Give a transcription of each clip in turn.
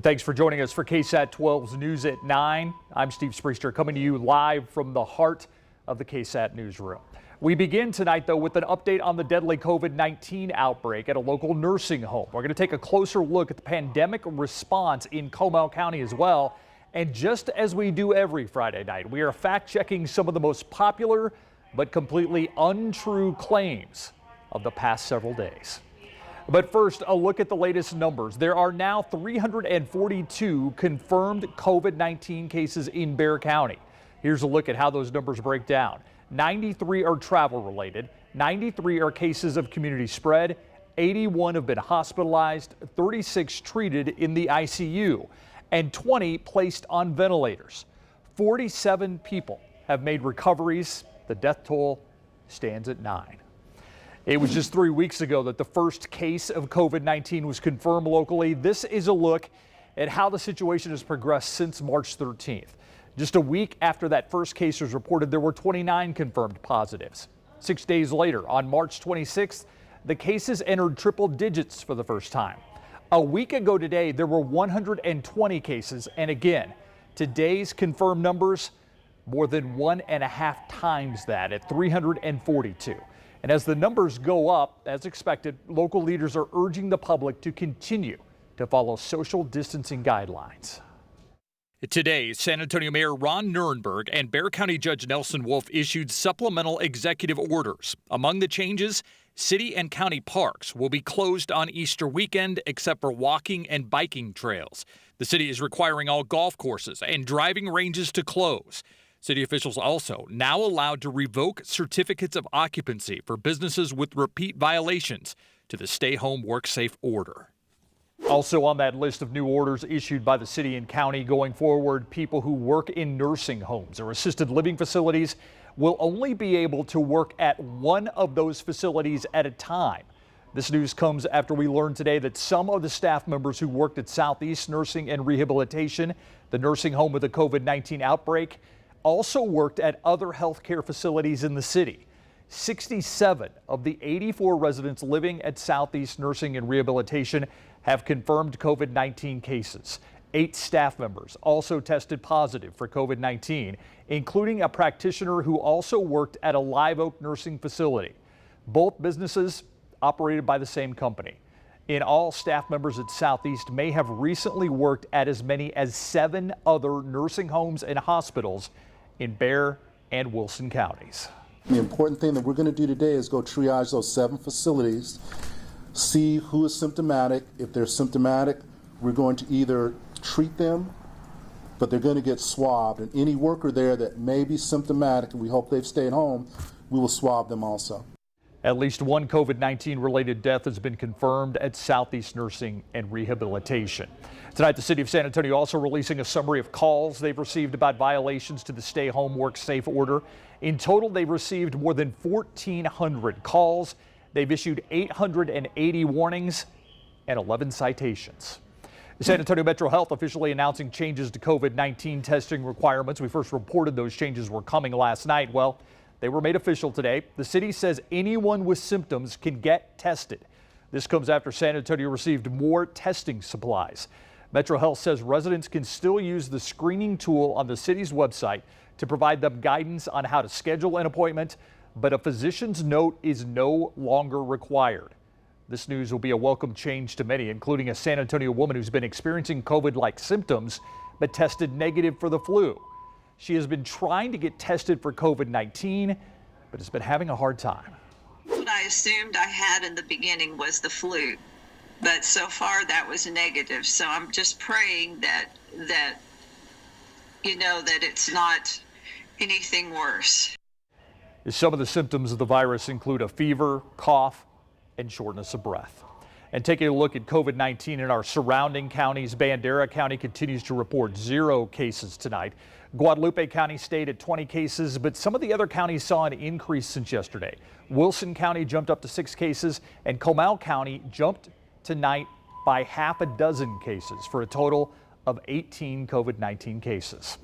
Thanks for joining us for KSAT 12's News at 9. I'm Steve Spriester coming to you live from the heart of the KSAT newsroom. We begin tonight, though, with an update on the deadly COVID-19 outbreak at a local nursing home. We're going to take a closer look at the pandemic response in Comal County as well. And just as we do every Friday night, we are fact-checking some of the most popular but completely untrue claims of the past several days. But first, a look at the latest numbers. There are now 342 confirmed COVID-19 cases in Bexar County. Here's a look at how those numbers break down. 93 are travel related, 93 are cases of community spread, 81 have been hospitalized, 36 treated in the ICU, and 20 placed on ventilators. 47 people have made recoveries. The death toll stands at 9. It was just 3 weeks ago that the first case of COVID-19 was confirmed locally. This is a look at how the situation has progressed since March 13th. Just a week after that first case was reported, there were 29 confirmed positives. 6 days later, on March 26th, the cases entered triple digits for the first time. A week ago today, there were 120 cases. And again, today's confirmed numbers, more than 1.5 times that at 342. And as the numbers go up, as expected, local leaders are urging the public to continue to follow social distancing guidelines. Today, San Antonio Mayor Ron Nirenberg and Bexar County Judge Nelson Wolff issued supplemental executive orders. Among the changes, city and county parks will be closed on Easter weekend except for walking and biking trails. The city is requiring all golf courses and driving ranges to close. City officials also now allowed to revoke certificates of occupancy for businesses with repeat violations to the Stay Home Work Safe order. Also on that list of new orders issued by the city and county going forward, people who work in nursing homes or assisted living facilities will only be able to work at one of those facilities at a time. This news comes after we learned today that some of the staff members who worked at Southeast Nursing and Rehabilitation, the nursing home with the COVID-19 outbreak, also worked at other healthcare facilities in the city. 67 of the 84 residents living at Southeast Nursing and Rehabilitation have confirmed COVID-19 cases. 8 staff members also tested positive for COVID-19, including a practitioner who also worked at a Live Oak nursing facility. Both businesses operated by the same company. In all, staff members at Southeast may have recently worked at as many as 7 other nursing homes and hospitals in Bexar and Wilson counties. The important thing that we're going to do today is go triage those 7 facilities, see who is symptomatic. If they're symptomatic, we're going to either treat them, but they're going to get swabbed. And any worker there that may be symptomatic, and we hope they've stayed home, we will swab them also. At least one COVID-19 related death has been confirmed at Southeast Nursing and Rehabilitation. Tonight, the city of San Antonio also releasing a summary of calls they've received about violations to the Stay Home Work Safe order. In total, they've received more than 1,400 calls. They've issued 880 warnings and 11 citations. San Antonio Metro Health officially announcing changes to COVID-19 testing requirements. We first reported those changes were coming last night. Well, they were made official today. The city says anyone with symptoms can get tested. This comes after San Antonio received more testing supplies. Metro Health says residents can still use the screening tool on the city's website to provide them guidance on how to schedule an appointment, but a physician's note is no longer required. This news will be a welcome change to many, including a San Antonio woman who's been experiencing COVID-like symptoms but tested negative for the flu. She has been trying to get tested for COVID-19, but has been having a hard time. What I assumed I had in the beginning was the flu, but so far that was negative. So I'm just praying that it's not anything worse. Some of the symptoms of the virus include a fever, cough, and shortness of breath. And taking a look at COVID-19 in our surrounding counties, Bandera County continues to report 0 cases tonight. Guadalupe County stayed at 20 cases, but some of the other counties saw an increase since yesterday. Wilson County jumped up to 6 cases, and Comal County jumped tonight by half a dozen cases for a total of 18 COVID-19 cases.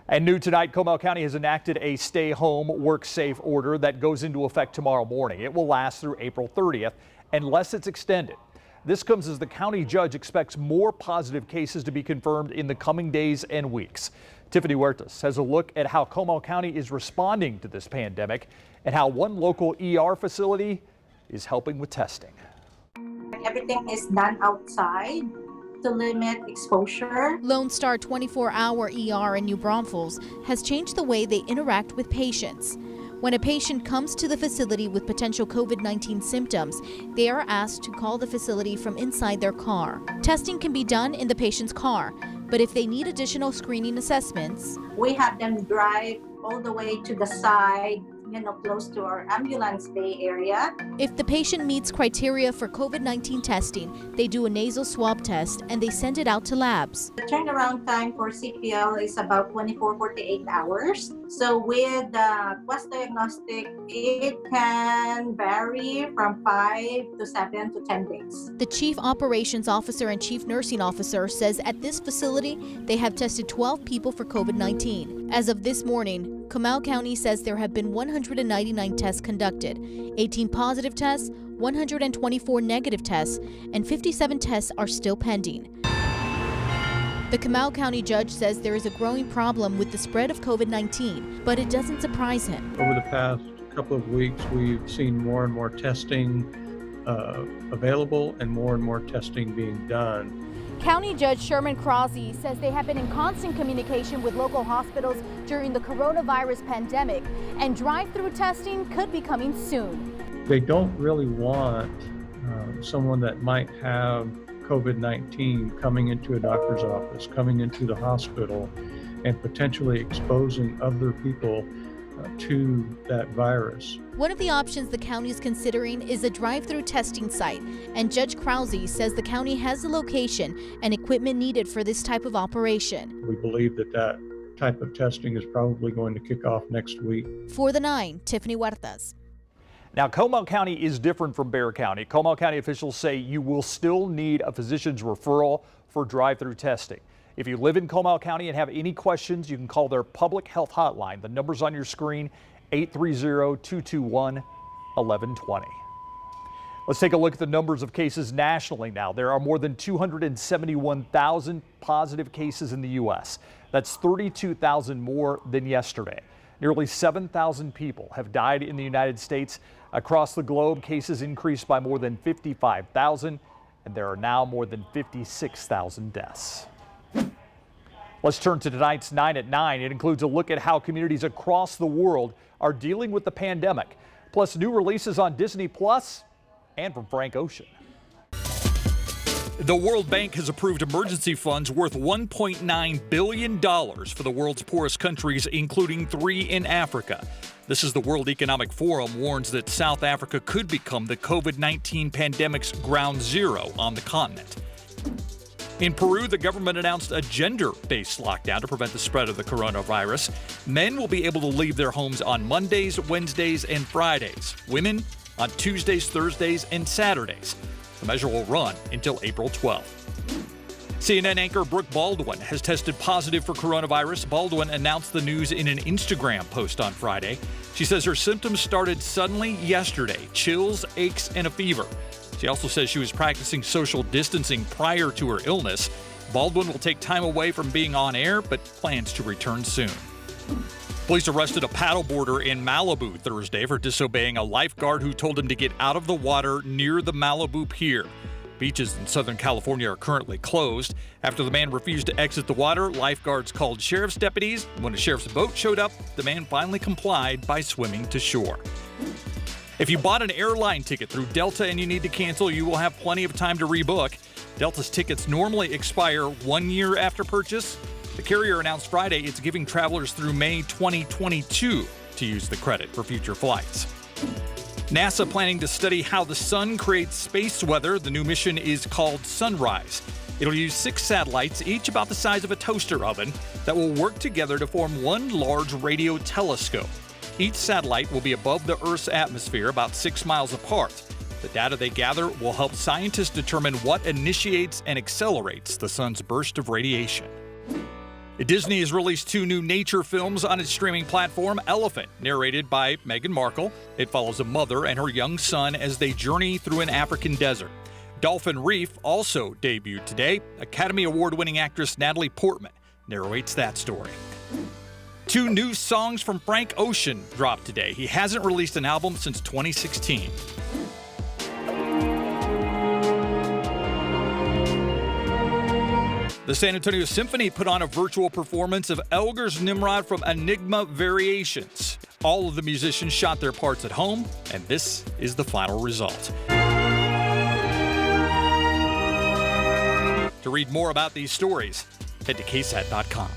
And new tonight, Comal County has enacted a stay home, work safe order that goes into effect tomorrow morning. It will last through April 30th unless it's extended. This comes as the county judge expects more positive cases to be confirmed in the coming days and weeks. Tiffany Huertas has a look at how Comal County is responding to this pandemic and how one local ER facility is helping with testing. Everything is done outside to limit exposure. Lone Star 24-hour ER in New Braunfels has changed the way they interact with patients. When a patient comes to the facility with potential COVID-19 symptoms, they are asked to call the facility from inside their car. Testing can be done in the patient's car, but if they need additional screening assessments, We have them drive all the way to the side, close to our ambulance bay area. if the patient meets criteria for COVID-19 testing, they do a nasal swab test and they send it out to labs. The turnaround time for CPL is about 24-48 hours. So with the Quest Diagnostic, it can vary from 5 to 7 to 10 days. The Chief Operations Officer and Chief Nursing Officer says at this facility, they have tested 12 people for COVID-19. As of this morning, Comal County says there have been 199 tests conducted, 18 positive tests, 124 negative tests, and 57 tests are still pending. The Comal County judge says there is a growing problem with the spread of COVID-19, but it doesn't surprise him. Over the past couple of weeks, we've seen more and more testing available and more testing being done. County Judge Sherman Crosby says they have been in constant communication with local hospitals during the coronavirus pandemic, and drive-through testing could be coming soon. They don't really want someone that might have COVID-19 coming into a doctor's office, coming into the hospital, and potentially exposing other people to that virus. One of the options the county is considering is a drive-through testing site, and Judge Krause says the county has the location and equipment needed for this type of operation. We believe that type of testing is probably going to kick off next week. For the 9, Tiffany Huertas. Now, Comal County is different from Bexar County. Comal County officials say you will still need a physician's referral for drive-through testing. If you live in Comal County and have any questions, you can call their public health hotline. The number's on your screen, 830-221-1120. Let's take a look at the numbers of cases nationally now. There are more than 271,000 positive cases in the U.S. That's 32,000 more than yesterday. Nearly 7,000 people have died in the United States. Across the globe, cases increased by more than 55,000, and there are now more than 56,000 deaths. Let's turn to tonight's 9 at 9. It includes a look at how communities across the world are dealing with the pandemic, plus new releases on Disney Plus, and from Frank Ocean. The World Bank has approved emergency funds worth $1.9 billion for the world's poorest countries, including 3 in Africa. This is the World Economic Forum warns that South Africa could become the COVID-19 pandemic's ground zero on the continent. In Peru, the government announced a gender-based lockdown to prevent the spread of the coronavirus. Men will be able to leave their homes on Mondays, Wednesdays, and Fridays. Women on Tuesdays, Thursdays, and Saturdays. The measure will run until April 12th. CNN anchor Brooke Baldwin has tested positive for coronavirus. Baldwin announced the news in an Instagram post on Friday. She says her symptoms started suddenly yesterday: chills, aches, and a fever. She also says she was practicing social distancing prior to her illness. Baldwin will take time away from being on air, but plans to return soon. Police arrested a paddleboarder in Malibu Thursday for disobeying a lifeguard who told him to get out of the water near the Malibu Pier. Beaches in Southern California are currently closed. After the man refused to exit the water, lifeguards called sheriff's deputies. When a sheriff's boat showed up, the man finally complied by swimming to shore. If you bought an airline ticket through Delta and you need to cancel, you will have plenty of time to rebook. Delta's tickets normally expire 1 year after purchase. The carrier announced Friday it's giving travelers through May 2022 to use the credit for future flights. NASA planning to study how the sun creates space weather. The new mission is called Sunrise. It'll use 6 satellites, each about the size of a toaster oven, that will work together to form one large radio telescope. Each satellite will be above the Earth's atmosphere, about 6 miles apart. The data they gather will help scientists determine what initiates and accelerates the sun's burst of radiation. Disney has released 2 new nature films on its streaming platform. Elephant, narrated by Meghan Markle. It follows a mother and her young son as they journey through an African desert. Dolphin Reef also debuted today. Academy Award-winning actress Natalie Portman narrates that story. 2 new songs from Frank Ocean dropped today. He hasn't released an album since 2016. The San Antonio Symphony put on a virtual performance of Elgar's Nimrod from Enigma Variations. All of the musicians shot their parts at home, and this is the final result. To read more about these stories, head to KSAT.com.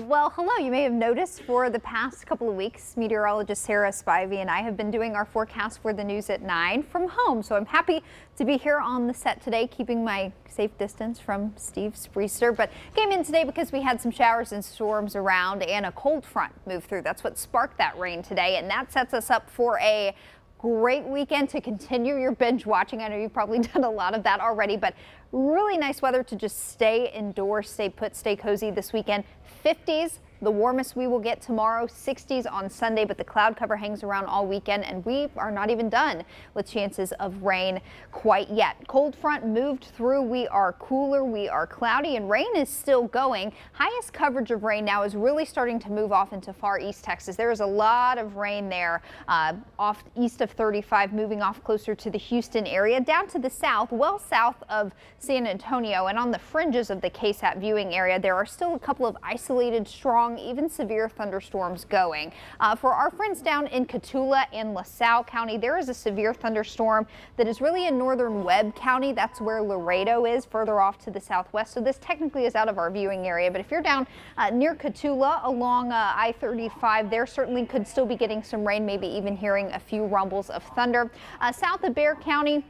Well, hello. You may have noticed for the past couple of weeks, meteorologist Sarah Spivey and I have been doing our forecast for the news at 9 from home. So I'm happy to be here on the set today, keeping my safe distance from Steve Spriester. But came in today because we had some showers and storms around and a cold front move through. That's what sparked that rain today. And that sets us up for a great weekend to continue your binge watching. I know you've probably done a lot of that already, but really nice weather to just stay indoors, stay put, stay cozy this weekend. 50s, the warmest we will get tomorrow, 60s on Sunday, but the cloud cover hangs around all weekend, and we are not even done with chances of rain quite yet. Cold front moved through. We are cooler, we are cloudy, and rain is still going. Highest coverage of rain now is really starting to move off into far east Texas. There is a lot of rain there off east of 35, moving off closer to the Houston area, down to the south, well south of San Antonio, and on the fringes of the KSAT viewing area, there are still a couple of isolated, strong, even severe thunderstorms going. For our friends down in Cotulla and LaSalle County, there is a severe thunderstorm that is really in northern Webb County. That's where Laredo is, further off to the southwest. So this technically is out of our viewing area. But if you're down near Cotulla along I-35, there certainly could still be getting some rain, maybe even hearing a few rumbles of thunder. South of Bexar County,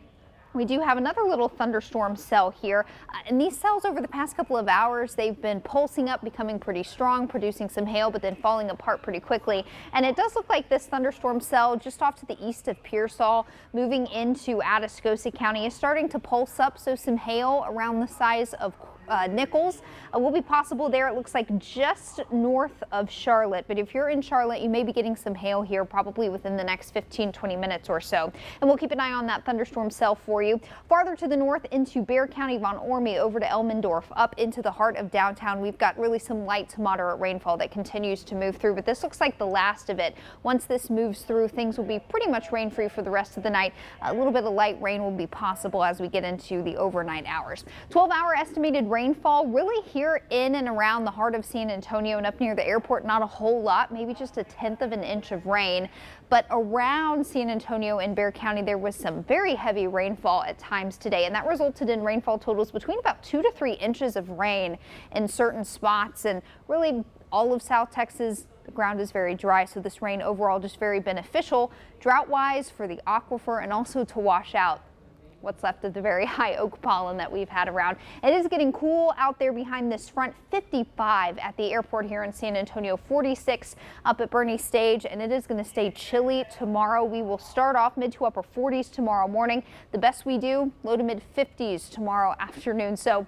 we do have another little thunderstorm cell here, and these cells over the past couple of hours, they've been pulsing up, becoming pretty strong, producing some hail, but then falling apart pretty quickly. And it does look like this thunderstorm cell just off to the east of Pearsall, moving into Atascosa County, is starting to pulse up, so some hail around the size of Nichols will be possible there. It looks like just north of Charlotte, but if you're in Charlotte, you may be getting some hail here probably within the next 15-20 minutes or so. And we'll keep an eye on that thunderstorm cell for you. Farther to the north into Bexar County, Von Ormy, over to Elmendorf, up into the heart of downtown. We've got really some light to moderate rainfall that continues to move through, but this looks like the last of it. Once this moves through, things will be pretty much rain-free for the rest of the night. A little bit of light rain will be possible as we get into the overnight hours. 12-hour estimated rainfall really here in and around the heart of San Antonio and up near the airport, not a whole lot, maybe just 1/10 of an inch of rain. But around San Antonio and Bexar County, there was some very heavy rainfall at times today, and that resulted in rainfall totals between about 2 to 3 inches of rain in certain spots. And really all of South Texas, the ground is very dry, so this rain overall just very beneficial drought-wise for the aquifer and also to wash out what's left of the very high oak pollen that we've had around. It is getting cool out there behind this front. 55 at the airport here in San Antonio, 46 up at Bernie Stage, and it is going to stay chilly tomorrow. We will start off mid to upper 40s tomorrow morning. The best we do, low to mid 50s tomorrow afternoon. So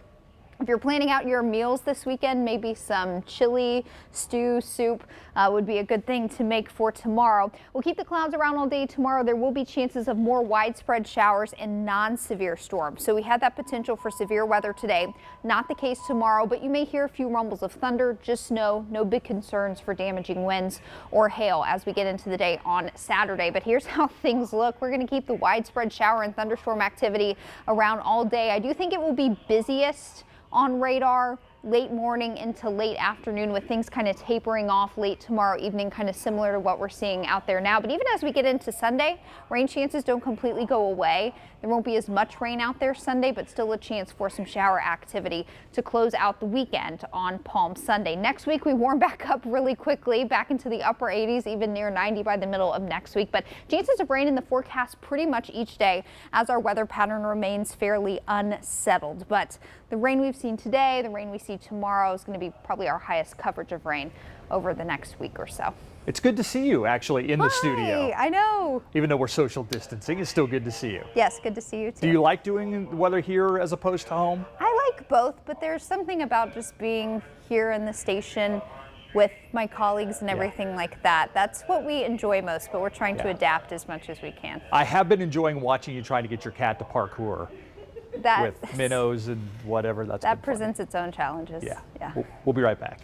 if you're planning out your meals this weekend, maybe some chili, stew, soup would be a good thing to make for tomorrow. We'll keep the clouds around all day tomorrow. There will be chances of more widespread showers and non-severe storms. So we had that potential for severe weather today. Not the case tomorrow, but you may hear a few rumbles of thunder. Just know no big concerns for damaging winds or hail as we get into the day on Saturday. But here's how things look. We're going to keep the widespread shower and thunderstorm activity around all day. I do think it will be busiest on radar late morning into late afternoon, with things kind of tapering off late tomorrow evening, kind of similar to what we're seeing out there now. But even as we get into Sunday, rain chances don't completely go away. There won't be as much rain out there Sunday, but still a chance for some shower activity to close out the weekend on Palm Sunday. Next week, we warm back up really quickly, back into the upper 80s, even near 90 by the middle of next week. But chances of rain in the forecast pretty much each day as our weather pattern remains fairly unsettled. But the rain we've seen today, the rain we see tomorrow is going to be probably our highest coverage of rain over the next week or so. It's good to see you actually in the studio. I know. Even though we're social distancing, it's still good to see you. Yes, good to see you too. Do you like doing the weather here as opposed to home? I like both, but there's something about just being here in the station with my colleagues and everything like that. That's what we enjoy most, but we're trying to adapt as much as we can. I have been enjoying watching you trying to get your cat to parkour with minnows and whatever. That presents its own challenges. Yeah. We'll be right back.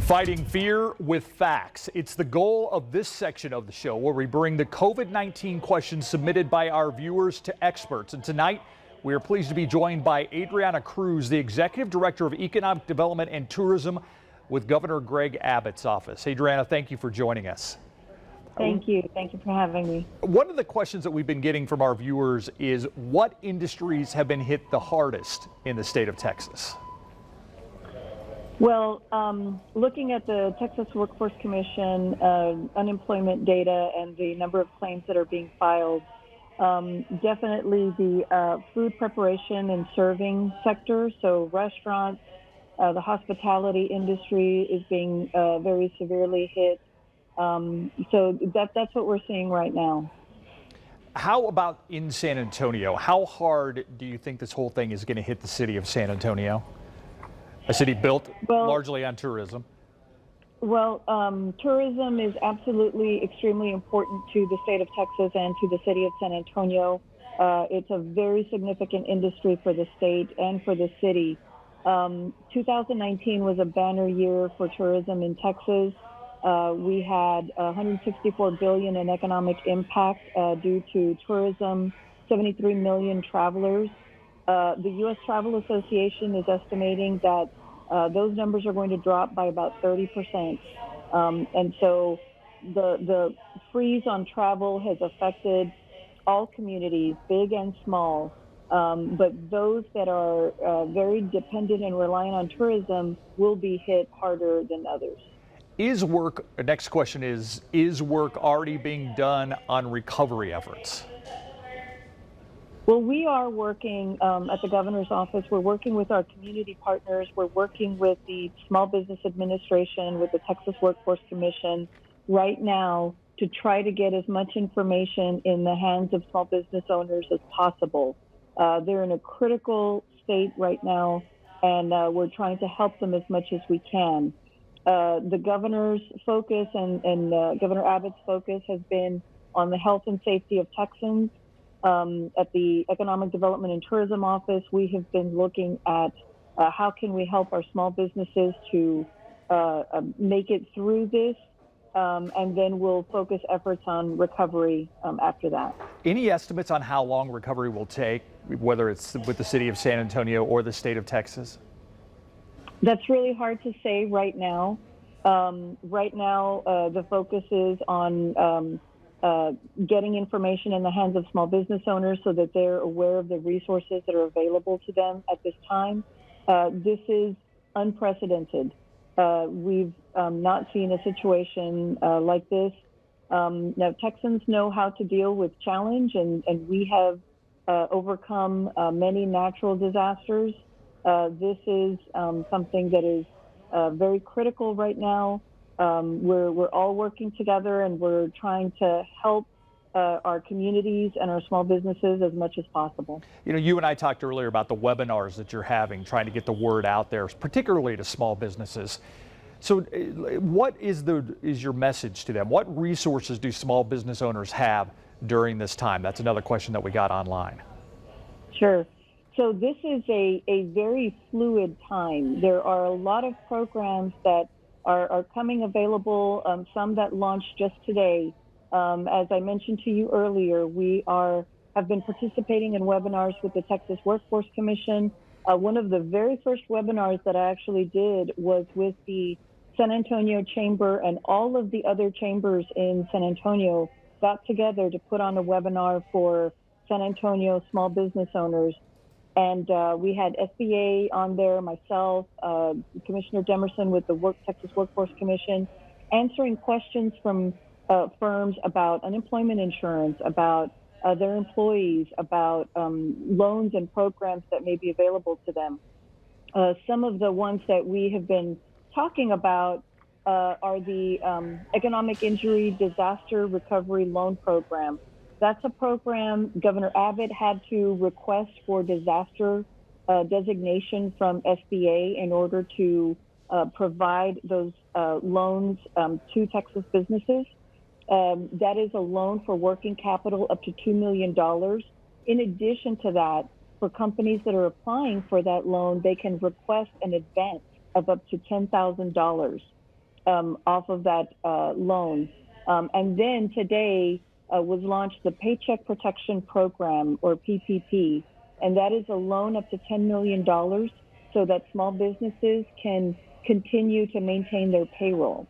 Fighting fear with facts. It's the goal of this section of the show where we bring the COVID-19 questions submitted by our viewers to experts. And tonight, we are pleased to be joined by Adriana Cruz, the Executive Director of Economic Development and Tourism with Governor Greg Abbott's office. Adriana, thank you for joining us. Thank you. Thank you for having me. One of the questions that we've been getting from our viewers is what industries have been hit the hardest in the state of Texas? Well, looking at the Texas Workforce Commission unemployment data and the number of claims that are being filed, definitely the food preparation and serving sector, so restaurants, the hospitality industry is being very severely hit. So that's what we're seeing right now. How about in San Antonio? How hard do you think this whole thing is going to hit the city of San Antonio? A city built largely on tourism. Well, tourism is absolutely extremely important to the state of Texas and to the city of San Antonio. It's a very significant industry for the state and for the city. 2019 was a banner year for tourism in Texas. We had $164 billion in economic impact due to tourism, 73 million travelers. The U.S. Travel Association is estimating that those numbers are going to drop by about 30%. And so the freeze on travel has affected all communities, big and small. But those that are very dependent and reliant on tourism will be hit harder than others. Next question is work already being done on recovery efforts? Well, we are working at the governor's office. We're working with our community partners. We're working with the Small Business Administration, with the Texas Workforce Commission right now to try to get as much information in the hands of small business owners as possible. They're in a critical state right now, and we're trying to help them as much as we can. The governor's focus and Governor Abbott's focus has been on the health and safety of Texans. At the Economic Development and Tourism Office, we have been looking at how can we help our small businesses to make it through this, and then we'll focus efforts on recovery after that. Any estimates on how long recovery will take, whether it's with the city of San Antonio or the state of Texas? That's really hard to say right now. Right now, the focus is on getting information in the hands of small business owners so that they're aware of the resources that are available to them at this time. This is unprecedented. We've not seen a situation like this. Now, Texans know how to deal with challenge, and we have overcome many natural disasters. This is something that is very critical right now. We're all working together, and we're trying to help our communities and our small businesses as much as possible. You know, you and I talked earlier about the webinars that you're having, trying to get the word out there, particularly to small businesses. So what is your message to them? What resources do small business owners have during this time? That's another question that we got online. Sure. So this is a very fluid time. There are a lot of programs that are coming available, some that launched just today. As I mentioned to you earlier, we have been participating in webinars with the Texas Workforce Commission. One of the very first webinars that I actually did was with the San Antonio Chamber, and all of the other chambers in San Antonio got together to put on a webinar for San Antonio small business owners. And we had SBA on there, myself, Commissioner Demerson with the Texas Workforce Commission, answering questions from firms about unemployment insurance, about their employees, about loans and programs that may be available to them. Some of the ones that we have been talking about are the Economic Injury Disaster Recovery Loan Program. That's a program Governor Abbott had to request for disaster designation from SBA in order to provide those loans to Texas businesses. That is a loan for working capital up to $2 million. In addition to that, for companies that are applying for that loan, they can request an advance of up to $10,000 off of that loan. And then today was launched the Paycheck Protection Program, or PPP, and that is a loan up to $10 million so that small businesses can continue to maintain their payroll.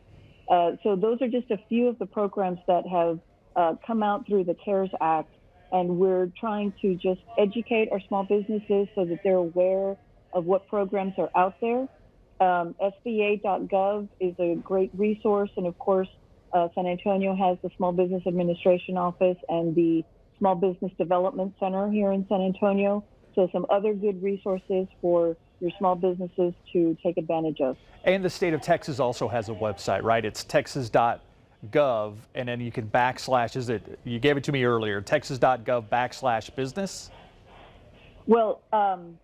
So those are just a few of the programs that have come out through the CARES Act, and we're trying to just educate our small businesses so that they're aware of what programs are out there. SBA.gov is a great resource, and of course, San Antonio has the Small Business Administration Office and the Small Business Development Center here in San Antonio. So some other good resources for your small businesses to take advantage of. And the state of Texas also has a website, right? It's texas.gov, and then you can you gave it to me earlier, texas.gov/business? Well,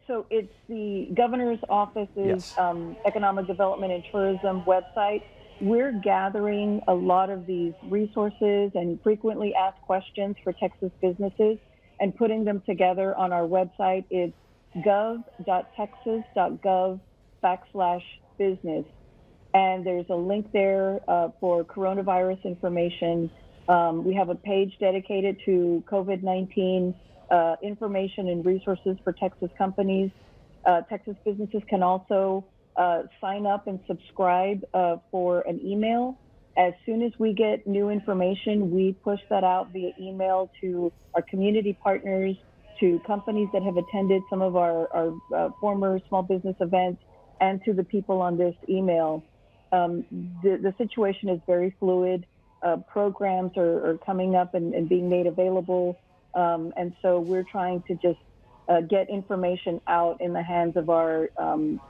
so it's the governor's office's Yes. Economic Development and Tourism website. We're gathering a lot of these resources and frequently asked questions for Texas businesses and putting them together on our website. It's gov.texas.gov/business. And there's a link there for coronavirus information. We have a page dedicated to COVID-19 information and resources for Texas companies. Texas businesses can also sign up and subscribe for an email. As soon as we get new information, we push that out via email to our community partners, to companies that have attended some of our former small business events, and to the people on this email. The situation is very fluid. Programs are coming up and being made available. And so we're trying to just get information out in the hands of our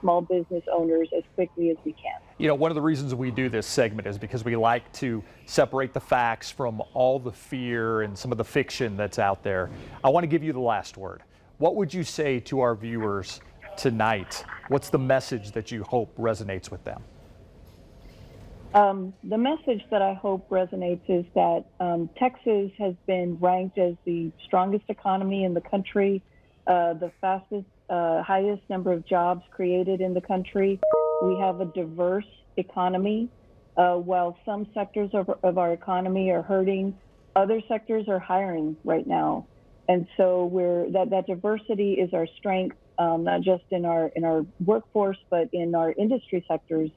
small business owners as quickly as we can. You know, one of the reasons we do this segment is because we like to separate the facts from all the fear and some of the fiction that's out there. I want to give you the last word. What would you say to our viewers tonight? What's the message that you hope resonates with them? The message that I hope resonates is that Texas has been ranked as the strongest economy in the country, the fastest, highest number of jobs created in the country. We have a diverse economy. While some sectors of our economy are hurting, other sectors are hiring right now. And so that diversity is our strength, not just in our workforce, but in our industry sectors.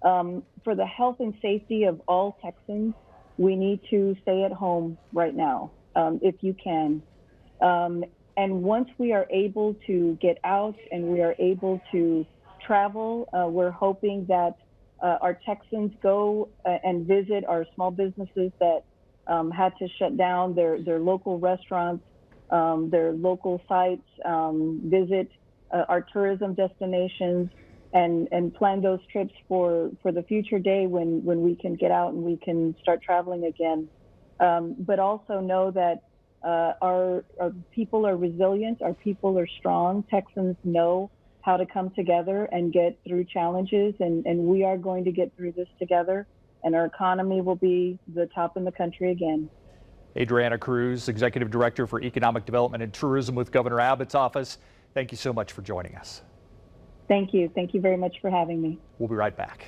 For the health and safety of all Texans, we need to stay at home right now, if you can. And once we are able to get out and we are able to travel, we're hoping that our Texans go and visit our small businesses that had to shut down their local restaurants, their local sites, visit our tourism destinations, and plan those trips for the future day when we can get out and we can start traveling again. But also know that our people are resilient, our people are strong. Texans know how to come together and get through challenges, and we are going to get through this together, and our economy will be the top in the country again. Adriana Cruz, Executive Director for Economic Development and Tourism with Governor Abbott's office. Thank you so much for joining us. Thank you. Thank you very much for having me. We'll be right back.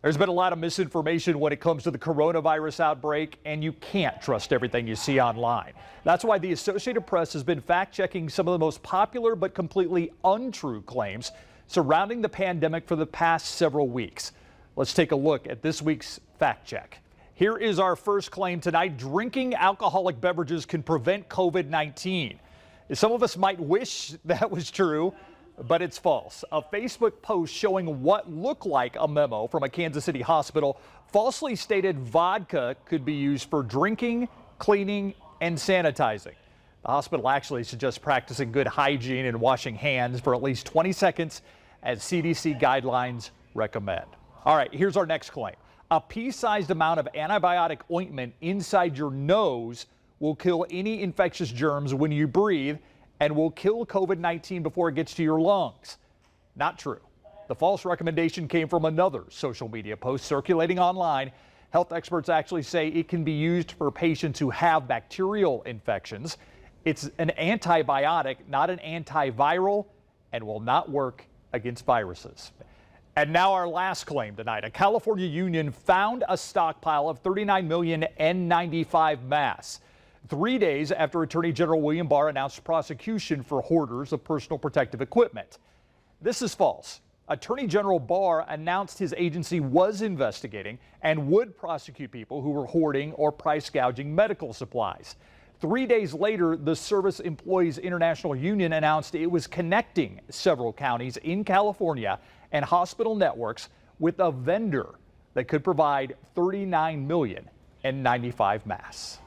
There's been a lot of misinformation when it comes to the coronavirus outbreak, and you can't trust everything you see online. That's why the Associated Press has been fact-checking some of the most popular but completely untrue claims surrounding the pandemic for the past several weeks. Let's take a look at this week's fact check. Here is our first claim tonight. Drinking alcoholic beverages can prevent COVID-19. Some of us might wish that was true, but it's false. A Facebook post showing what looked like a memo from a Kansas City hospital falsely stated vodka could be used for drinking, cleaning, and sanitizing. The hospital actually suggests practicing good hygiene and washing hands for at least 20 seconds, as CDC guidelines recommend. All right, here's our next claim. A pea-sized amount of antibiotic ointment inside your nose will kill any infectious germs when you breathe and will kill COVID-19 before it gets to your lungs. Not true. The false recommendation came from another social media post circulating online. Health experts actually say it can be used for patients who have bacterial infections. It's an antibiotic, not an antiviral, and will not work against viruses. And now our last claim tonight. A California union found a stockpile of 39 million N95 masks. 3 days after Attorney General William Barr announced prosecution for hoarders of personal protective equipment. This is false. Attorney General Barr announced his agency was investigating and would prosecute people who were hoarding or price gouging medical supplies. 3 days later, the Service Employees International Union announced it was connecting several counties in California and hospital networks with a vendor that could provide 39 million N95 masks.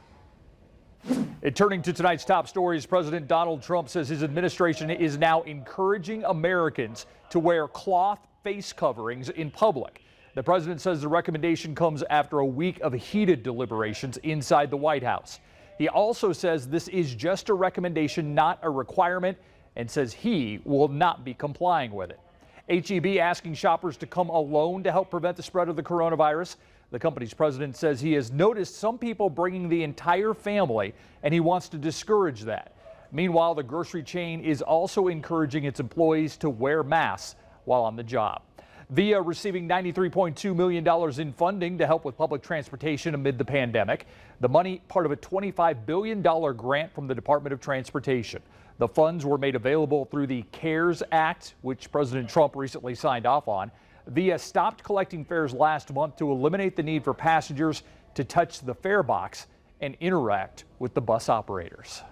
Turning to tonight's top stories, President Donald Trump says his administration is now encouraging Americans to wear cloth face coverings in public. The president says the recommendation comes after a week of heated deliberations inside the White House. He also says this is just a recommendation, not a requirement, and says he will not be complying with it. H-E-B asking shoppers to come alone to help prevent the spread of the coronavirus. The company's president says he has noticed some people bringing the entire family, and he wants to discourage that. Meanwhile, the grocery chain is also encouraging its employees to wear masks while on the job. Via receiving $93.2 million in funding to help with public transportation amid the pandemic. The money, part of a $25 billion grant from the Department of Transportation. The funds were made available through the CARES Act, which President Trump recently signed off on. Via stopped collecting fares last month to eliminate the need for passengers to touch the fare box and interact with the bus operators.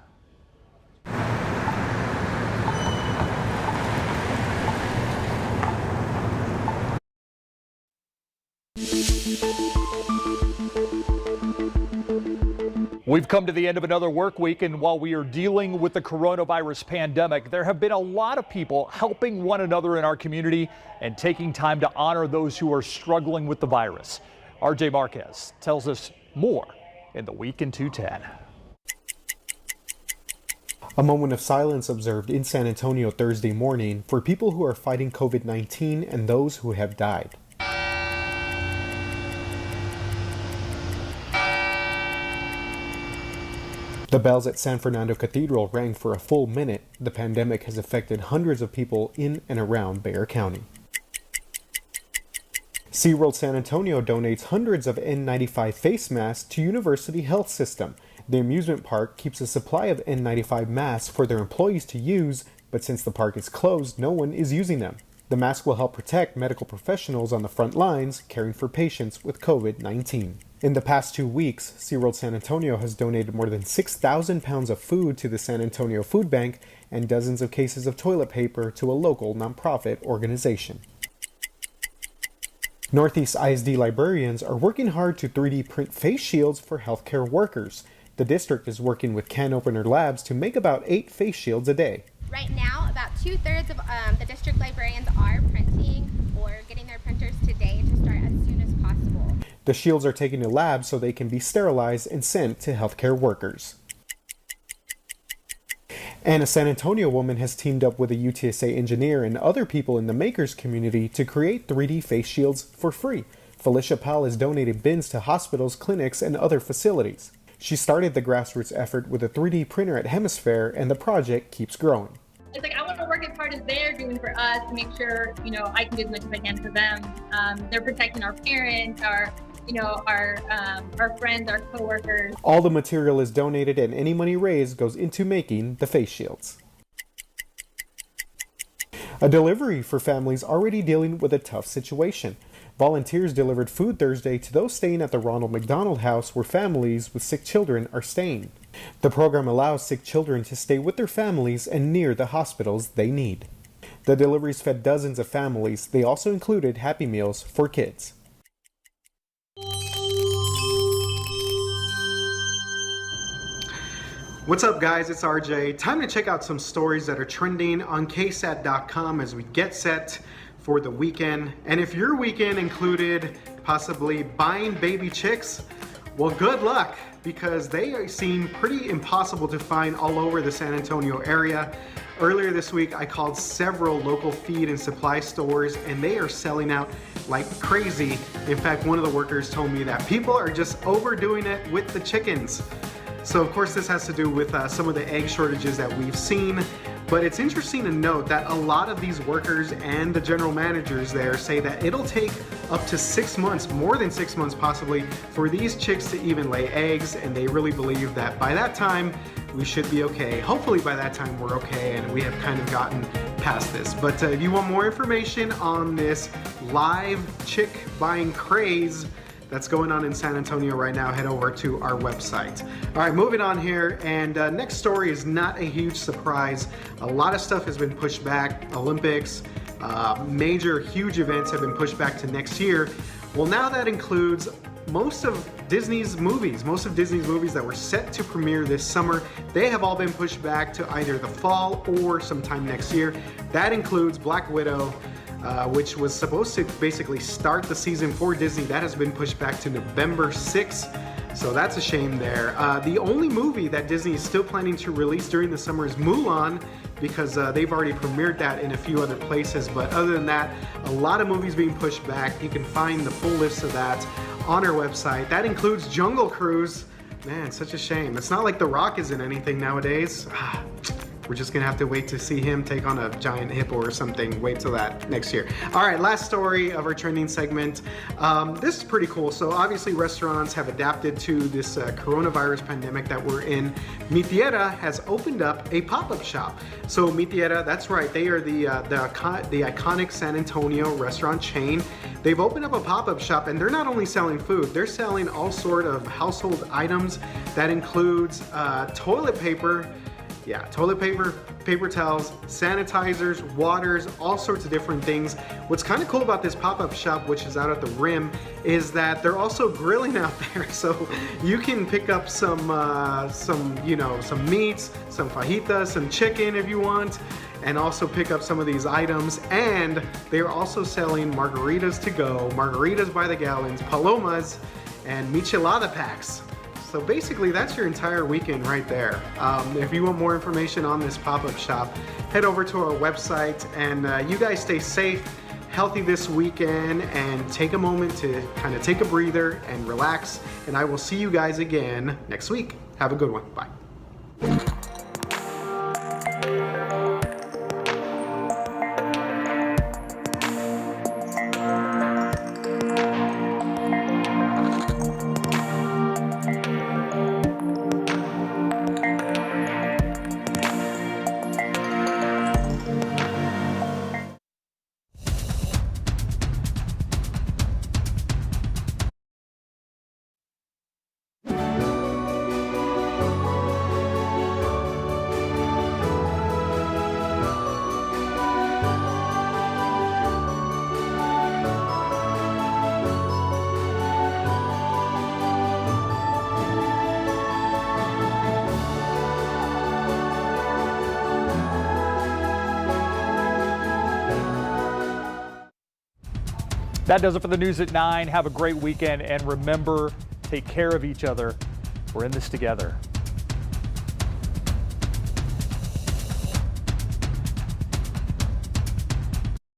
We've come to the end of another work week, and while we are dealing with the coronavirus pandemic, there have been a lot of people helping one another in our community and taking time to honor those who are struggling with the virus. RJ Marquez tells us more in the Week in 210. A moment of silence observed in San Antonio Thursday morning for people who are fighting COVID-19 and those who have died. The bells at San Fernando Cathedral rang for a full minute. The pandemic has affected hundreds of people in and around Bexar County. SeaWorld San Antonio donates hundreds of N95 face masks to University Health System. The amusement park keeps a supply of N95 masks for their employees to use, but since the park is closed, no one is using them. The mask will help protect medical professionals on the front lines caring for patients with COVID-19. In the past 2 weeks, SeaWorld San Antonio has donated more than 6,000 pounds of food to the San Antonio Food Bank and dozens of cases of toilet paper to a local nonprofit organization. Northeast ISD librarians are working hard to 3D print face shields for healthcare workers. The district is working with Can Opener Labs to make about 8 face shields a day. Right now, about 2/3 of the district librarians are printing or getting their printers today to start as soon as possible. The shields are taken to labs so they can be sterilized and sent to healthcare workers. And a San Antonio woman has teamed up with a UTSA engineer and other people in the makers community to create 3D face shields for free. Felicia Powell has donated bins to hospitals, clinics, and other facilities. She started the grassroots effort with a 3D printer at Hemisphere, and the project keeps growing. it's like I want to work as hard as they're doing for us to make sure, you know, I can do as much as I can for them. They're protecting our parents, our friends, our coworkers. All the material is donated and any money raised goes into making the face shields. A delivery for families already dealing with a tough situation. Volunteers delivered food Thursday to those staying at the Ronald McDonald House where families with sick children are staying. The program allows sick children to stay with their families and near the hospitals they need. The deliveries fed dozens of families. They also included Happy Meals for kids. What's up, guys? It's RJ. Time to check out some stories that are trending on KSAT.com as we get set for the weekend. And if your weekend included possibly buying baby chicks, well, good luck, because they seem pretty impossible to find all over the San Antonio area. Earlier this week, I called several local feed and supply stores, and they are selling out like crazy. In fact, one of the workers told me that people are just overdoing it with the chickens. So of course this has to do with some of the egg shortages that we've seen, but it's interesting to note that a lot of these workers and the general managers there say that it'll take up to 6 months, more than 6 months possibly, for these chicks to even lay eggs, and they really believe that by that time we should be okay. Hopefully by that time we're okay and we have kind of gotten past this. But if you want more information on this live chick buying craze that's going on in San Antonio right now, head over to our website. All right, moving on here, and next story is not a huge surprise. A lot of stuff has been pushed back. Olympics, major huge events have been pushed back to next year. Well, now that includes most of Disney's movies that were set to premiere this summer. They have all been pushed back to either the fall or sometime next year. That includes Black Widow, which was supposed to basically start the season for Disney. That has been pushed back to November 6th. So that's a shame there. The only movie that Disney is still planning to release during the summer is Mulan, because they've already premiered that in a few other places. But other than that, a lot of movies being pushed back. You can find the full list of that on our website. That includes Jungle Cruise. Man, such a shame. It's not like The Rock is in anything nowadays. We're just gonna have to wait to see him take on a giant hippo or something. Wait till that next year. All right, last story of our trending segment. This is pretty cool. So obviously restaurants have adapted to this coronavirus pandemic that we're in. Mi Tierra has opened up a pop-up shop. So Mi Tierra, that's right, they are the iconic San Antonio restaurant chain. They've opened up a pop-up shop, and they're not only selling food, they're selling all sort of household items. That includes toilet paper, toilet paper, paper towels, sanitizers, waters, all sorts of different things. What's kind of cool about this pop-up shop, which is out at the Rim, is that they're also grilling out there. So you can pick up some meats, some fajitas, some chicken if you want, and also pick up some of these items. And they're also selling margaritas to go, margaritas by the gallons, palomas, and michelada packs. So basically that's your entire weekend right there. If you want more information on this pop-up shop, head over to our website, and you guys stay safe, healthy this weekend, and take a moment to kind of take a breather and relax. And I will see you guys again next week. Have a good one. Bye. That does it for the news at 9. Have a great weekend, and remember, take care of each other. We're in this together.